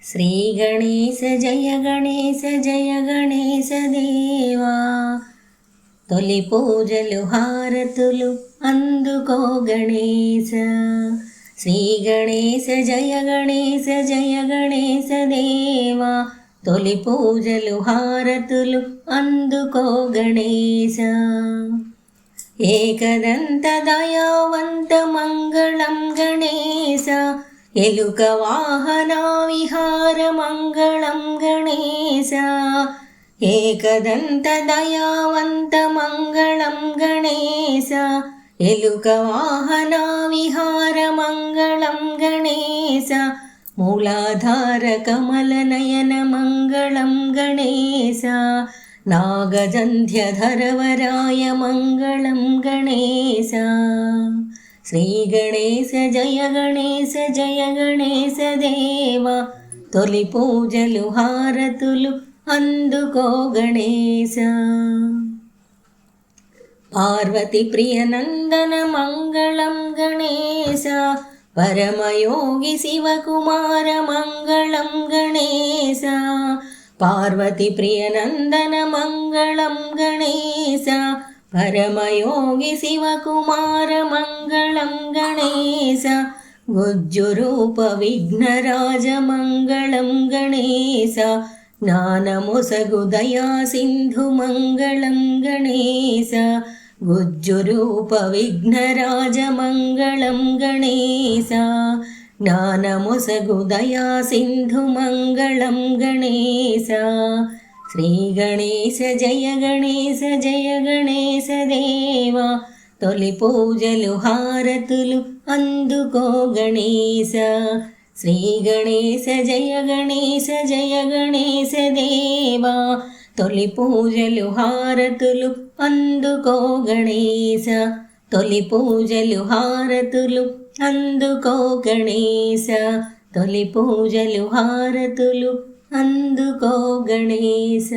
శ్రీ గణేశ జయ గణేశ జయ గణేశ దేవా, తొలి పూజలు హారతులు అందుకో గణేశ. శ్రీ గణేశ జయ గణేశ జయ గణేశ దేవా, తొలి పూజలు హారతులు అందుకో గణేశ. ఏకదంత దయావంత మంగళం గణేశ, ఎలుక వాహన విహార మంగళం గణేశ. ఏకదంత దయావంత మంగళం గణేశ, ఎలుక వాహన విహార మంగళం గణేశ. మూలాధార కమల నయన మంగళం గణేశ, నాగజంధ్యధరవరాయ మంగళం గణేశ. శ్రీ గణేశ జయ గణేశ జయ గణేశ దేవా, తొలి పూజలు హారతులు అందుకో గణేశ. పార్వతి ప్రియ నందన మంగళం గణేశ, పరమయోగి శివకుమార మంగళం గణేశ. పార్వతి ప్రియ నందన మంగళం గణేశ, పరమయోగి శివకుమార మంగళం గణేశ. గుజ్జురూప విఘ్నరాజ మంగళం గణేశ, జ్ఞానమొసగు దయా సింధు మంగళం గణేశ. గుజ్జురూప విఘ్నరాజ మంగళం గణేశ, జ్ఞానమొసగు దయా సింధు మంగళం గణేశ. శ్రీ గణేశ జయ గణేశ జయ గణేశ దేవా, తొలి పూజలు హారతులు అందుకో గణేశ. శ్రీ గణేశ జయ గణేశ జయ గణేశ దేవా, తొలి పూజలు హారతులు అందుకో గణేశ. తొలి పూజలు హారతులు అందుకో గణేశ, తొలి పూజలు హారతులు అందుకో గణేశ.